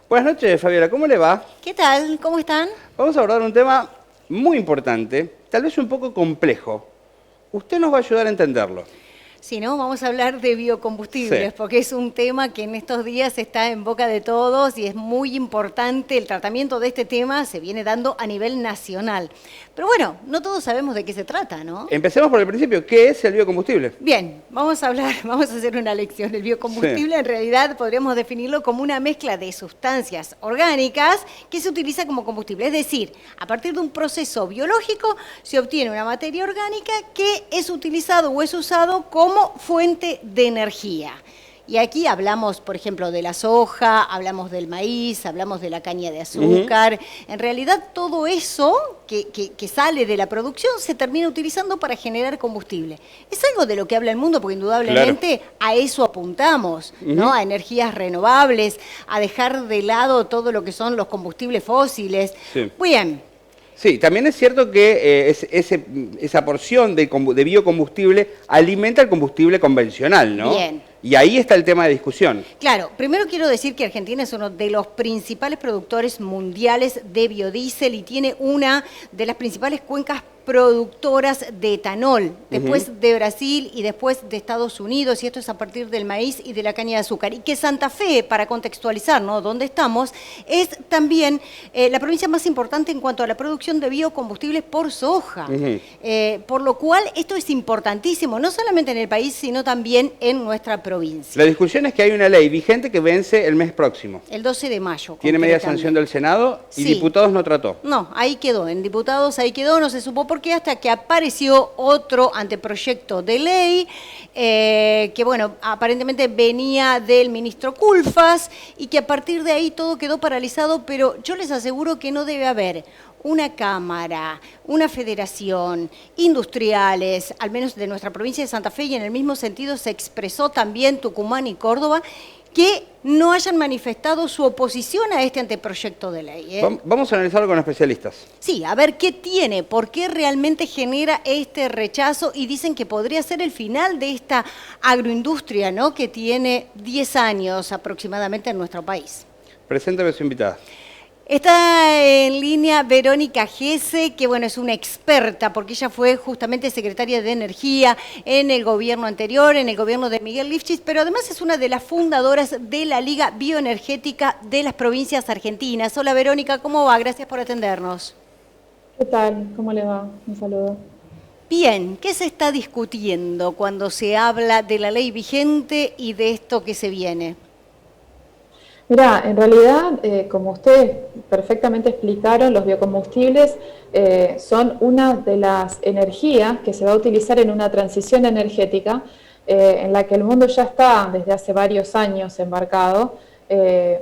Buenas noches, Fabiola, ¿cómo le va? ¿Qué tal? ¿Cómo están? Vamos a abordar un tema muy importante, tal vez un poco complejo. Usted nos va a ayudar a entenderlo. Sí, ¿no? Vamos a hablar de biocombustibles, Sí. porque es un tema que en estos días está en boca de todos y es muy importante. El tratamiento de este tema se viene dando a nivel nacional. Pero bueno, no todos sabemos de qué se trata, ¿no? Empecemos por el principio. ¿Qué es el biocombustible? Bien, vamos a hacer una lección. El biocombustible en realidad podríamos definirlo como una mezcla de sustancias orgánicas que se utiliza como combustible. Es decir, a partir de un proceso biológico se obtiene una materia orgánica que es utilizado o es usado como fuente de energía. Y aquí hablamos, por ejemplo, de la soja, hablamos del maíz, hablamos de la caña de azúcar. En realidad todo eso que sale de la producción se termina utilizando para generar combustible. Es algo de lo que habla el mundo, porque indudablemente a eso apuntamos, ¿no? A energías renovables, a dejar de lado todo lo que son los combustibles fósiles. Sí. Muy bien. Sí, también es cierto que esa porción de biocombustible alimenta el combustible convencional, ¿no? Bien. Y ahí está el tema de discusión. Claro, primero quiero decir que Argentina es uno de los principales productores mundiales de biodiesel y tiene una de las principales cuencas productoras de etanol, después de Brasil y después de Estados Unidos, y esto es a partir del maíz y de la caña de azúcar. Y que Santa Fe, para contextualizar, ¿no?, dónde estamos, es también la provincia más importante en cuanto a la producción de biocombustibles por soja. Por lo cual, esto es importantísimo, no solamente en el país, sino también en nuestra provincia. La discusión es que hay una ley vigente que vence el mes próximo. El 12 de mayo. Tiene media sanción del Senado y Sí. diputados no trató. No, ahí quedó, en diputados ahí quedó, no se supo por qué, hasta que apareció otro anteproyecto de ley, que bueno, aparentemente venía del ministro Culfas, y que a partir de ahí todo quedó paralizado, pero yo les aseguro que no debe haber una cámara, una federación, industriales, al menos de nuestra provincia de Santa Fe, y en el mismo sentido se expresó también Tucumán y Córdoba, que no hayan manifestado su oposición a este anteproyecto de ley. Vamos a analizarlo con especialistas. Sí, a ver qué tiene, por qué realmente genera este rechazo, y dicen que podría ser el final de esta agroindustria, ¿no?, que tiene 10 años aproximadamente en nuestro país. Preséntame a su invitada. Está en línea Verónica Gese, que bueno, es una experta, porque ella fue justamente secretaria de Energía en el gobierno anterior, en el gobierno de Miguel Lifchitz, pero además es una de las fundadoras de la Liga Bioenergética de las Provincias Argentinas. Hola Verónica, ¿cómo va? Gracias por atendernos. ¿Qué tal? ¿Cómo le va? Un saludo. Bien, ¿qué se está discutiendo cuando se habla de la ley vigente y de esto que se viene? Mira, en realidad, como ustedes perfectamente explicaron, los biocombustibles son una de las energías que se va a utilizar en una transición energética en la que el mundo ya está desde hace varios años embarcado.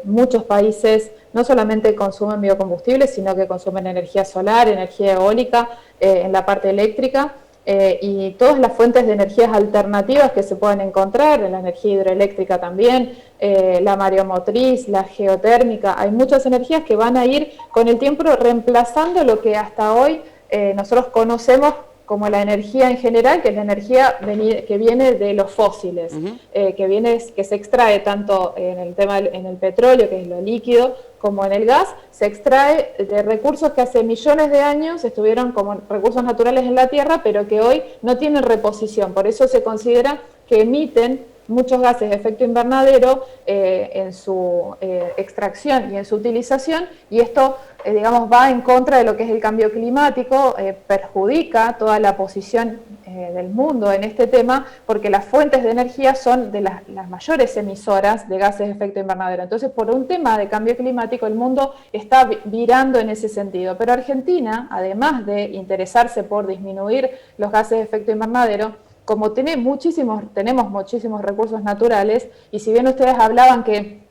Muchos países no solamente consumen biocombustibles, sino que consumen energía solar, energía eólica, en la parte eléctrica. Y todas las fuentes de energías alternativas que se pueden encontrar, la energía hidroeléctrica también, la mareomotriz, la geotérmica, hay muchas energías que van a ir con el tiempo reemplazando lo que hasta hoy nosotros conocemos como la energía en general, que es la energía que viene de los fósiles, que se extrae tanto en el petróleo, que es lo líquido, como en el gas, se extrae de recursos que hace millones de años estuvieron como recursos naturales en la Tierra, pero que hoy no tienen reposición. Por eso se considera que emiten muchos gases de efecto invernadero en su extracción y en su utilización, y esto digamos va en contra de lo que es el cambio climático, perjudica toda la posición del mundo en este tema, porque las fuentes de energía son de las mayores emisoras de gases de efecto invernadero. Entonces, por un tema de cambio climático, el mundo está virando en ese sentido. Pero Argentina, además de interesarse por disminuir los gases de efecto invernadero, como tenemos muchísimos recursos naturales, y si bien ustedes hablaban que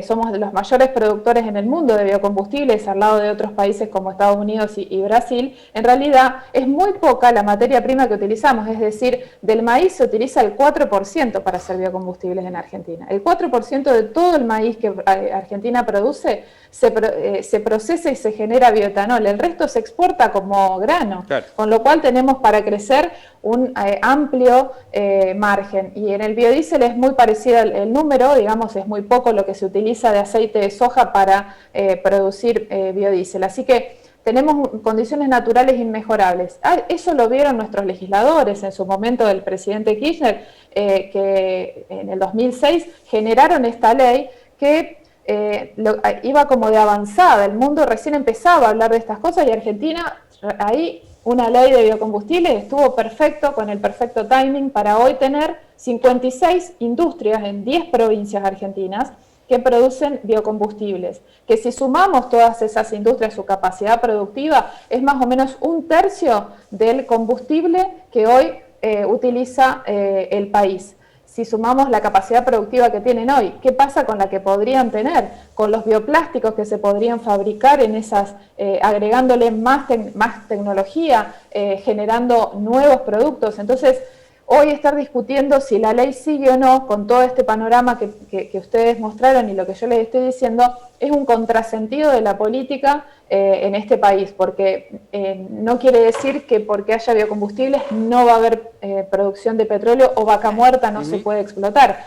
somos de los mayores productores en el mundo de biocombustibles al lado de otros países como Estados Unidos y Brasil, en realidad es muy poca la materia prima que utilizamos, es decir, del maíz se utiliza el 4% para hacer biocombustibles en Argentina. El 4% de todo el maíz que Argentina produce se procesa y se genera bioetanol, el resto se exporta como grano, claro. Con lo cual tenemos para crecer un amplio margen. Y en el biodiesel es muy parecido el número, digamos, es muy poco lo que se utiliza de aceite de soja para producir biodiesel. Así que tenemos condiciones naturales inmejorables. Eso lo vieron nuestros legisladores en su momento del presidente Kirchner, que en el 2006 generaron esta ley que iba como de avanzada. El mundo recién empezaba a hablar de estas cosas y Argentina, ahí una ley de biocombustibles estuvo perfecto, con el perfecto timing para hoy tener 56 industrias en 10 provincias argentinas que producen biocombustibles, que si sumamos todas esas industrias, su capacidad productiva, es más o menos 1/3 del combustible que hoy utiliza el país. Si sumamos la capacidad productiva que tienen hoy, ¿qué pasa con la que podrían tener? Con los bioplásticos que se podrían fabricar en esas, agregándole más tecnología, generando nuevos productos. Entonces, hoy estar discutiendo si la ley sigue o no, con todo este panorama que ustedes mostraron y lo que yo les estoy diciendo, es un contrasentido de la política en este país, porque no quiere decir que porque haya biocombustibles no va a haber producción de petróleo o vaca muerta no se puede explotar,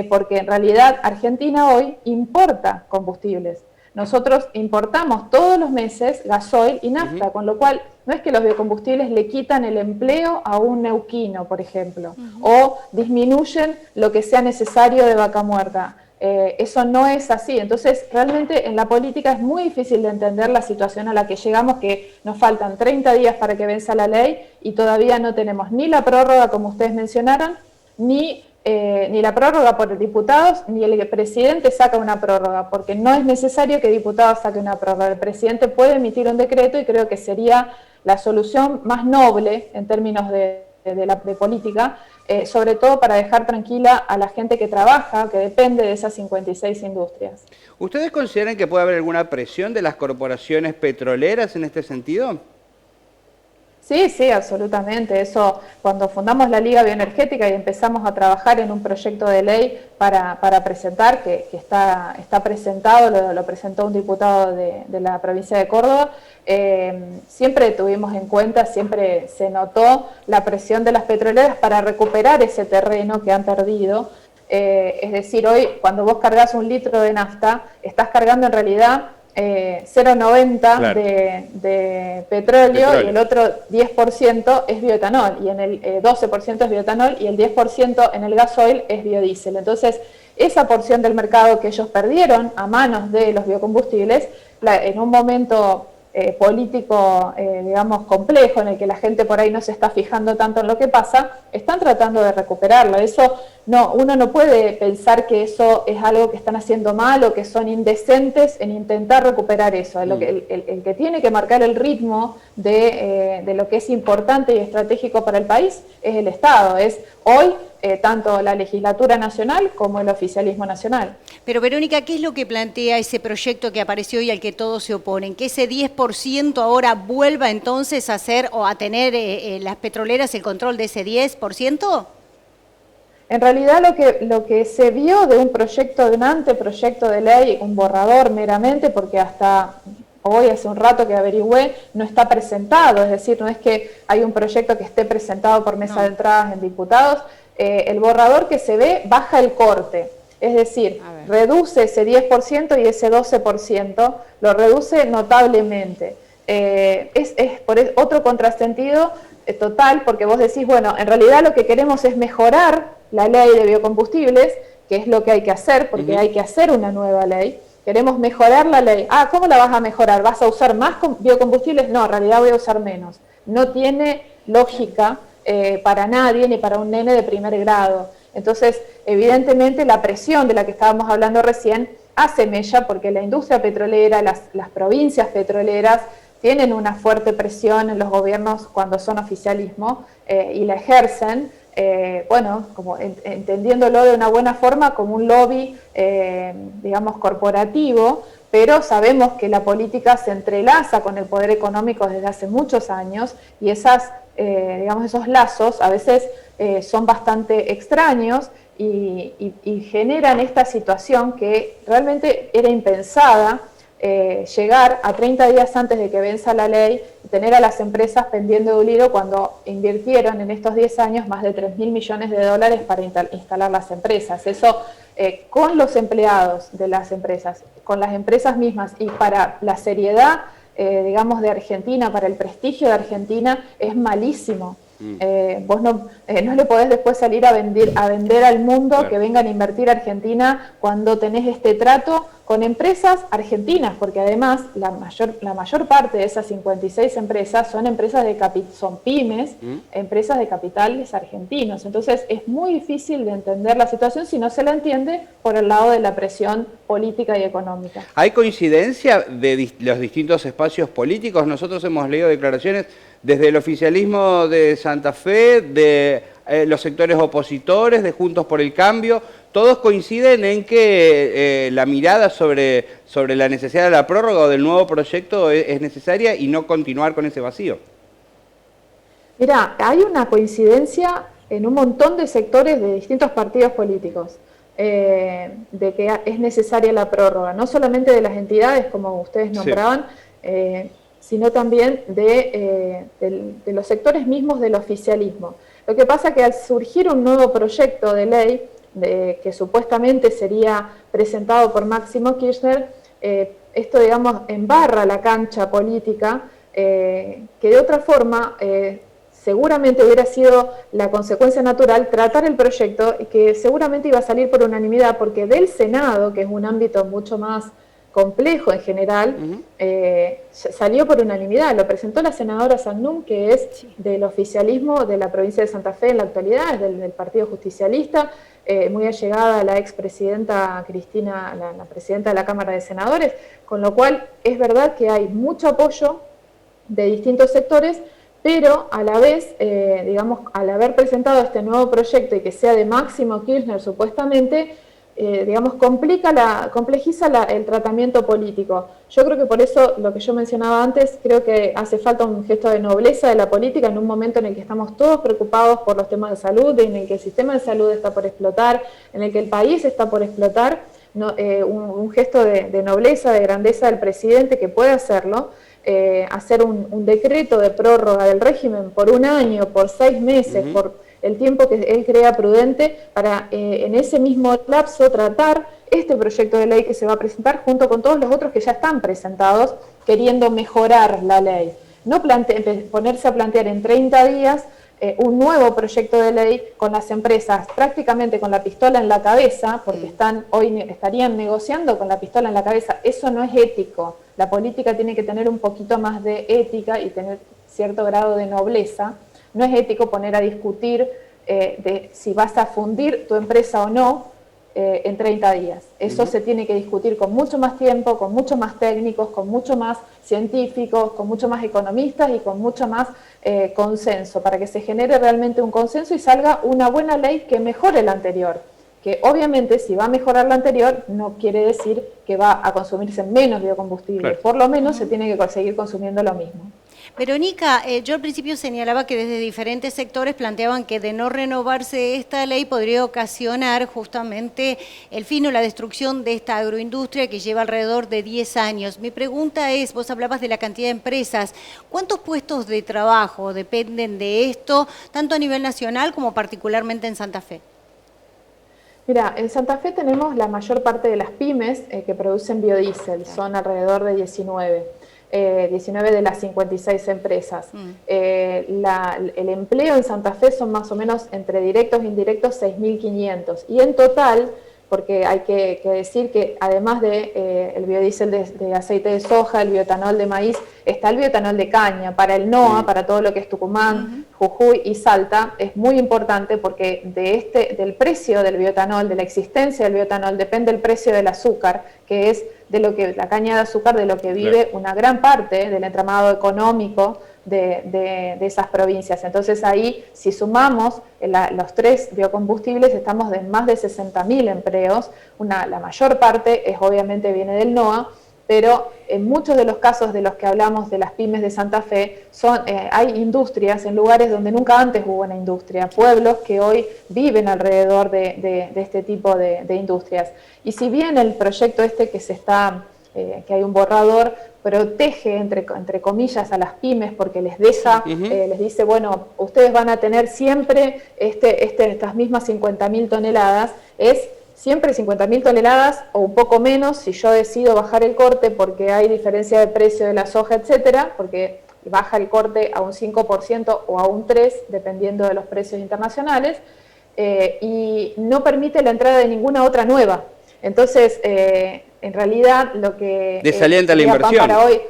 porque en realidad Argentina hoy importa combustibles. Nosotros importamos todos los meses gasoil y nafta, con lo cual no es que los biocombustibles le quitan el empleo a un neuquino, por ejemplo, o disminuyen lo que sea necesario de vaca muerta. Eso no es así. Entonces, realmente en la política es muy difícil de entender la situación a la que llegamos, que nos faltan 30 días para que venza la ley y todavía no tenemos ni la prórroga, como ustedes mencionaron, ni la prórroga por diputados, ni el presidente saca una prórroga, porque no es necesario que diputados saquen una prórroga. El presidente puede emitir un decreto y creo que sería la solución más noble en términos de política, sobre todo para dejar tranquila a la gente que trabaja, que depende de esas 56 industrias. ¿Ustedes consideran que puede haber alguna presión de las corporaciones petroleras en este sentido? Sí, absolutamente. Eso, cuando fundamos la Liga Bioenergética y empezamos a trabajar en un proyecto de ley para presentar, que está presentado, lo presentó un diputado de la provincia de Córdoba, siempre tuvimos en cuenta, siempre se notó la presión de las petroleras para recuperar ese terreno que han perdido. Es decir, hoy cuando vos cargas 1 litro de nafta, estás cargando en realidad 0,90 claro. de petróleo y el otro 10% es bioetanol, y en el 12% es bioetanol y el 10% en el gasoil es biodiesel. Entonces, esa porción del mercado que ellos perdieron a manos de los biocombustibles, en un momento político, digamos, complejo, en el que la gente por ahí no se está fijando tanto en lo que pasa, están tratando de recuperarlo. Eso no, uno no puede pensar que eso es algo que están haciendo mal o que son indecentes en intentar recuperar eso. El que tiene que marcar el ritmo de lo que es importante y estratégico para el país es el Estado, es hoy tanto la legislatura nacional como el oficialismo nacional. Pero Verónica, ¿qué es lo que plantea ese proyecto que apareció y al que todos se oponen? ¿Que ese 10% ahora vuelva entonces a hacer o a tener las petroleras el control de ese 10%? En realidad lo que se vio de un proyecto, de un anteproyecto de ley, un borrador meramente, porque hasta hoy, hace un rato que averigüé, no está presentado, es decir, no es que hay un proyecto que esté presentado por mesa de entradas en diputados. El borrador que se ve baja el corte, es decir, reduce ese 10% y ese 12%, lo reduce notablemente. Es otro contrasentido total, porque vos decís, bueno, en realidad lo que queremos es mejorar la ley de biocombustibles, que es lo que hay que hacer, porque hay que hacer una nueva ley. Queremos mejorar la ley. ¿Cómo la vas a mejorar? ¿Vas a usar más biocombustibles? No, en realidad voy a usar menos. No tiene lógica para nadie, ni para un nene de primer grado. Entonces, evidentemente, la presión de la que estábamos hablando recién hace mella, porque la industria petrolera, las provincias petroleras, tienen una fuerte presión en los gobiernos cuando son oficialismo y la ejercen, bueno, como entendiéndolo de una buena forma como un lobby, digamos, corporativo, pero sabemos que la política se entrelaza con el poder económico desde hace muchos años y digamos, esos lazos a veces son bastante extraños y generan esta situación que realmente era impensada, llegar a 30 días antes de que venza la ley y tener a las empresas pendiendo de un hilo cuando invirtieron en estos 10 años más de 3.000 millones de dólares para instalar las empresas. Eso con los empleados de las empresas, con las empresas mismas y para la seriedad, digamos, de Argentina, para el prestigio de Argentina, es malísimo. Vos no le podés después salir a vender al mundo, claro, que vengan a invertir a Argentina cuando tenés este trato con empresas argentinas, porque además la mayor parte de esas 56 empresas son empresas son pymes, empresas de capitales argentinos. Entonces es muy difícil de entender la situación si no se la entiende por el lado de la presión política y económica. ¿Hay coincidencia de los distintos espacios políticos? Nosotros hemos leído declaraciones desde el oficialismo de Santa Fe, de los sectores opositores, de Juntos por el Cambio. Todos coinciden en que la mirada sobre la necesidad de la prórroga o del nuevo proyecto es necesaria y no continuar con ese vacío. Mirá, hay una coincidencia en un montón de sectores de distintos partidos políticos de que es necesaria la prórroga, no solamente de las entidades, como ustedes nombraban, sí, sino también de los sectores mismos del oficialismo. Lo que pasa es que al surgir un nuevo proyecto de ley, que supuestamente sería presentado por Máximo Kirchner, esto, digamos, embarra la cancha política, que de otra forma seguramente hubiera sido la consecuencia natural tratar el proyecto y que seguramente iba a salir por unanimidad, porque del Senado, que es un ámbito mucho más complejo en general, salió por unanimidad. Lo presentó la senadora Sandún, que es del oficialismo de la provincia de Santa Fe en la actualidad, es del Partido Justicialista, muy allegada a la expresidenta Cristina, la presidenta de la Cámara de Senadores, con lo cual es verdad que hay mucho apoyo de distintos sectores, pero a la vez, digamos, al haber presentado este nuevo proyecto y que sea de Máximo Kirchner supuestamente, digamos, complejiza el tratamiento político. Yo creo que por eso, lo que yo mencionaba antes, creo que hace falta un gesto de nobleza de la política en un momento en el que estamos todos preocupados por los temas de salud, en el que el sistema de salud está por explotar, en el que el país está por explotar, un gesto de nobleza, de grandeza del presidente que puede hacerlo, hacer un decreto de prórroga del régimen por un año, por 6 meses, por el tiempo que él crea prudente para en ese mismo lapso tratar este proyecto de ley que se va a presentar junto con todos los otros que ya están presentados queriendo mejorar la ley. No ponerse a plantear en 30 días un nuevo proyecto de ley con las empresas prácticamente con la pistola en la cabeza, porque estarían negociando con la pistola en la cabeza. Eso no es ético. La política tiene que tener un poquito más de ética y tener cierto grado de nobleza. No es ético poner a discutir de si vas a fundir tu empresa o no en 30 días. Eso se tiene que discutir con mucho más tiempo, con mucho más técnicos, con mucho más científicos, con mucho más economistas y con mucho más consenso, para que se genere realmente un consenso y salga una buena ley que mejore la anterior. Que obviamente si va a mejorar la anterior no quiere decir que va a consumirse menos biocombustible. Claro. Por lo menos se tiene que seguir consumiendo lo mismo. Verónica, yo al principio señalaba que desde diferentes sectores planteaban que de no renovarse esta ley podría ocasionar justamente el fin o la destrucción de esta agroindustria que lleva alrededor de 10 años. Mi pregunta es, vos hablabas de la cantidad de empresas, ¿cuántos puestos de trabajo dependen de esto, tanto a nivel nacional como particularmente en Santa Fe? Mira, en Santa Fe tenemos la mayor parte de las pymes que producen biodiesel, son alrededor de 19 de las 56 empresas. El empleo en Santa Fe son más o menos entre directos e indirectos 6.500 y en total, porque hay que decir que además de el biodiesel de aceite de soja, el bioetanol de maíz, está el bioetanol de caña. Para el NOA, para todo lo que es Tucumán, Jujuy y Salta, es muy importante porque del precio del bioetanol, de la existencia del bioetanol, depende el precio del azúcar, que es de lo que la caña de azúcar, de lo que vive una gran parte del entramado económico de esas provincias. Entonces ahí, si sumamos los 3 biocombustibles, estamos en más de 60.000 empleos. La mayor parte obviamente viene del NOA, pero en muchos de los casos de los que hablamos de las pymes de Santa Fe, hay industrias en lugares donde nunca antes hubo una industria, pueblos que hoy viven alrededor de este tipo de industrias. Y si bien el proyecto que se está que hay un borrador, protege, entre comillas, a las pymes porque les deja, les dice, bueno, ustedes van a tener siempre estas mismas 50.000 toneladas, es siempre 50.000 toneladas o un poco menos si yo decido bajar el corte porque hay diferencia de precio de la soja, etcétera, porque baja el corte a un 5% o a un 3%, dependiendo de los precios internacionales, y no permite la entrada de ninguna otra nueva. Entonces, en realidad, lo que... Desalienta la inversión. Para hoy,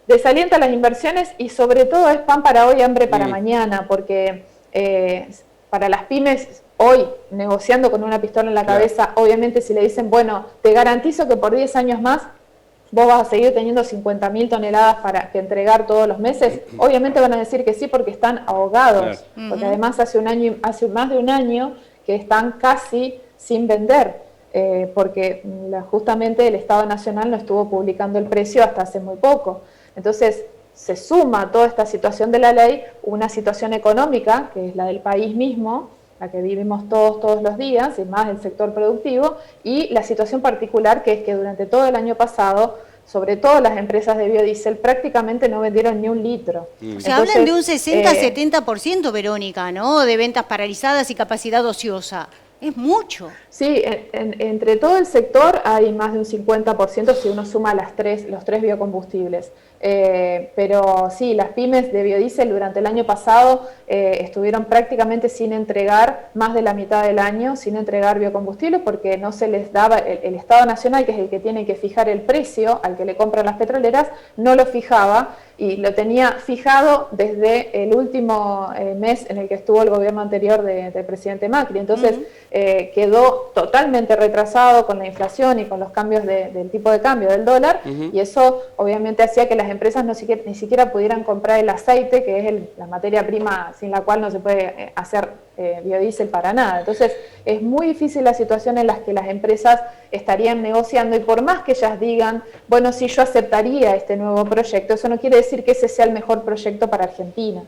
desalienta las inversiones y sobre todo es pan para hoy, hambre para mañana, porque para las pymes hoy, negociando con una pistola en la cabeza, obviamente si le dicen, bueno, te garantizo que por 10 años más vos vas a seguir teniendo 50.000 toneladas para que entregar todos los meses, obviamente van a decir que sí porque están ahogados, porque además hace más de un año que están casi sin vender, porque justamente el Estado Nacional no estuvo publicando el precio hasta hace muy poco. Entonces, se suma a toda esta situación de la ley una situación económica, que es la del país mismo, la que vivimos todos los días, y más el sector productivo, y la situación particular que es que durante todo el año pasado, sobre todo las empresas de biodiesel, prácticamente no vendieron ni un litro. Se hablan de un 60-70%, Verónica, ¿no? De ventas paralizadas y capacidad ociosa. Es mucho. Sí, entre todo el sector hay más de un 50% si uno suma los tres biocombustibles. Pero sí, las pymes de biodiesel durante el año pasado estuvieron prácticamente sin entregar, más de la mitad del año, sin entregar biocombustibles porque no se les daba, el Estado Nacional, que es el que tiene que fijar el precio al que le compran las petroleras, no lo fijaba y lo tenía fijado desde el último mes en el que estuvo el gobierno anterior del presidente Macri. Entonces quedó totalmente retrasado con la inflación y con los cambios del tipo de cambio del dólar, y eso obviamente hacía que las empresas ni siquiera pudieran comprar el aceite, que es la materia prima sin la cual no se puede hacer biodiesel para nada. Entonces es muy difícil la situación en la que las empresas estarían negociando, y por más que ellas digan, bueno, si yo aceptaría este nuevo proyecto, eso no quiere decir que ese sea el mejor proyecto para Argentina,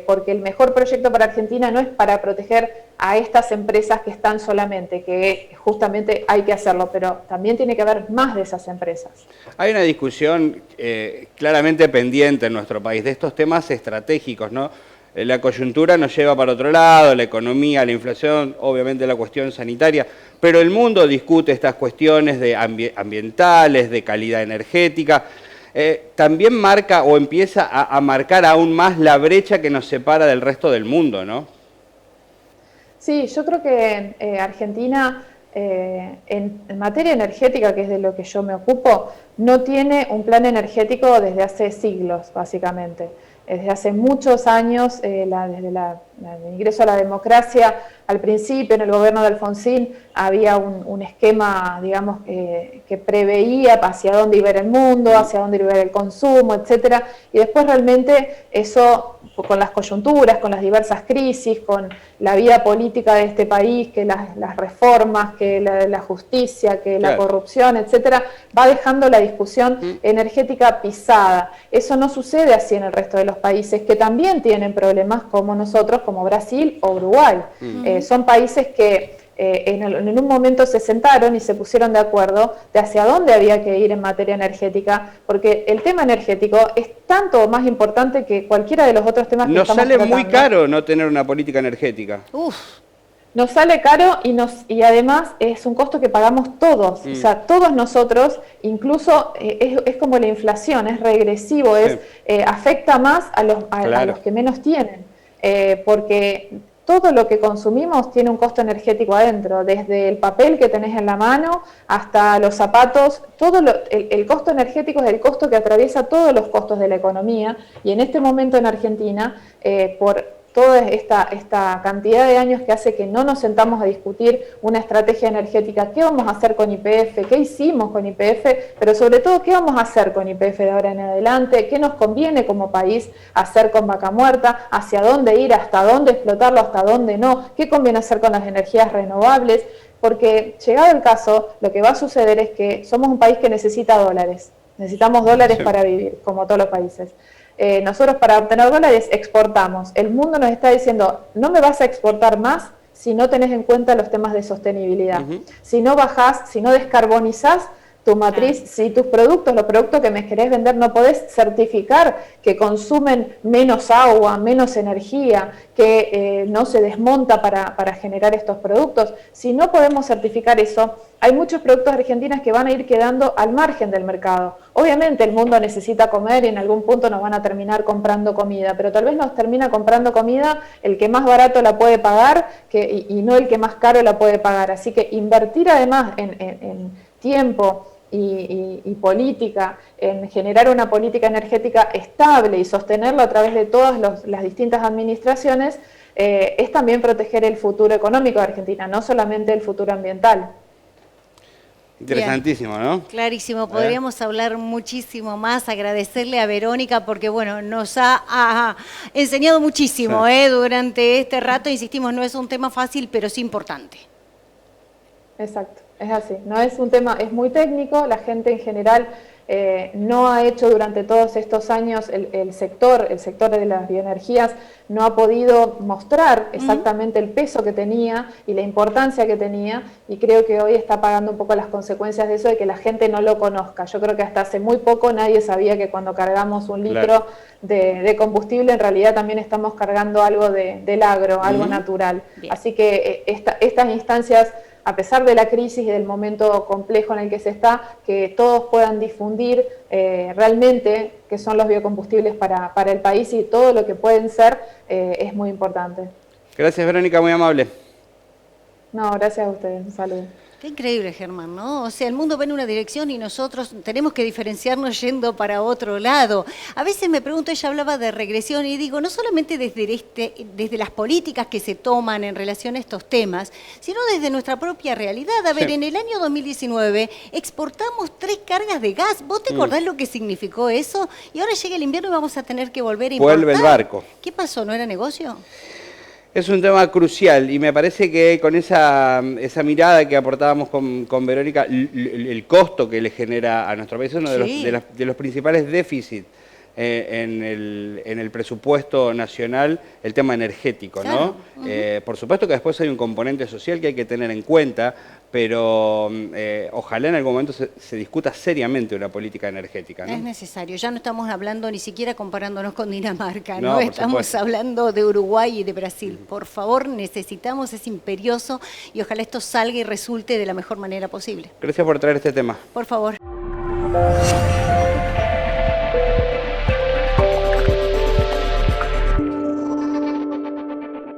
porque el mejor proyecto para Argentina no es para proteger a estas empresas que están solamente, que justamente hay que hacerlo, pero también tiene que haber más de esas empresas. Hay una discusión claramente pendiente en nuestro país de estos temas estratégicos, ¿no? La coyuntura nos lleva para otro lado, la economía, la inflación, obviamente la cuestión sanitaria, pero el mundo discute estas cuestiones de ambientales, de calidad energética. También marca o empieza a marcar aún más la brecha que nos separa del resto del mundo, ¿no? Sí, yo creo que Argentina, en materia energética, que es de lo que yo me ocupo, no tiene un plan energético desde hace siglos, básicamente. Desde hace muchos años, desde el ingreso a la democracia, al principio en el gobierno de Alfonsín había un esquema, digamos, que preveía hacia dónde iba a ir el mundo, hacia dónde iba a ir el consumo, etcétera, y después realmente eso, con las coyunturas, con las diversas crisis, con la vida política de este país, que las reformas, que la justicia, que la corrupción, etcétera, va dejando la discusión energética pisada. Eso no sucede así en el resto de los países, que también tienen problemas como nosotros, como Brasil o Uruguay. Son países que en un momento se sentaron y se pusieron de acuerdo de hacia dónde había que ir en materia energética, porque el tema energético es tanto más importante que cualquiera de los otros temas que estamos tratando. Nos sale muy caro no tener una política energética. Nos sale caro y además es un costo que pagamos todos, o sea, todos nosotros, incluso es como la inflación, es regresivo, afecta más a los que menos tienen, porque todo lo que consumimos tiene un costo energético adentro, desde el papel que tenés en la mano hasta los zapatos, el costo energético es el costo que atraviesa todos los costos de la economía, y en este momento en Argentina, por toda esta cantidad de años que hace que no nos sentamos a discutir una estrategia energética, qué vamos a hacer con YPF, qué hicimos con YPF, pero sobre todo qué vamos a hacer con YPF de ahora en adelante, qué nos conviene como país hacer con Vaca Muerta, hacia dónde ir, hasta dónde explotarlo, hasta dónde no, qué conviene hacer con las energías renovables, porque llegado el caso, lo que va a suceder es que somos un país que necesita dólares, necesitamos dólares para vivir, como todos los países. Nosotros para obtener dólares exportamos. El mundo nos está diciendo, no me vas a exportar más si no tenés en cuenta los temas de sostenibilidad. Si no bajás, si no descarbonizás tu matriz, si tus productos, los productos que me querés vender, no podés certificar que consumen menos agua, menos energía, que no se desmonta para generar estos productos. Si no podemos certificar eso, hay muchos productos argentinos que van a ir quedando al margen del mercado. Obviamente el mundo necesita comer y en algún punto nos van a terminar comprando comida, pero tal vez nos termina comprando comida el que más barato la puede pagar y no el que más caro la puede pagar. Así que invertir además en tiempo y política, en generar una política energética estable y sostenerlo a través de todas las distintas administraciones, es también proteger el futuro económico de Argentina, no solamente el futuro ambiental. Interesantísimo, Bien. ¿no? Clarísimo, podríamos hablar muchísimo más, agradecerle a Verónica porque, bueno, nos ha enseñado muchísimo durante este rato. Insistimos, no es un tema fácil, pero sí importante. Exacto, es así. No es un tema, es muy técnico, la gente en general no ha hecho durante todos estos años, el sector de las bioenergías no ha podido mostrar exactamente el peso que tenía y la importancia que tenía, y creo que hoy está pagando un poco las consecuencias de eso, de que la gente no lo conozca. Yo creo que hasta hace muy poco nadie sabía que cuando cargamos un litro de combustible, en realidad también estamos cargando algo del agro, algo natural. Bien. Así que estas instancias, a pesar de la crisis y del momento complejo en el que se está, que todos puedan difundir realmente qué son los biocombustibles para el país y todo lo que pueden ser, es muy importante. Gracias, Verónica, muy amable. No, gracias a ustedes, un saludo. Qué increíble, Germán, ¿no? O sea, el mundo va en una dirección y nosotros tenemos que diferenciarnos yendo para otro lado. A veces me pregunto, ella hablaba de regresión y digo, no solamente desde las políticas que se toman en relación a estos temas, sino desde nuestra propia realidad. A ver, en el año 2019 exportamos 3 cargas de gas. ¿Vos te acordás lo que significó eso? Y ahora llega el invierno y vamos a tener que volver a importar. Vuelve el barco. ¿Qué pasó? ¿No era negocio? Es un tema crucial y me parece que con esa mirada que aportábamos con Verónica, el costo que le genera a nuestro país es uno de los principales déficits en el presupuesto nacional, el tema energético, ¿no? Por supuesto que después hay un componente social que hay que tener en cuenta, pero ojalá en algún momento se discuta seriamente una política energética, ¿no? Es necesario, ya no estamos hablando ni siquiera comparándonos con Dinamarca, no, ¿no? Estamos hablando de Uruguay y de Brasil. Por favor, necesitamos, es imperioso, y ojalá esto salga y resulte de la mejor manera posible. Gracias por traer este tema. Por favor.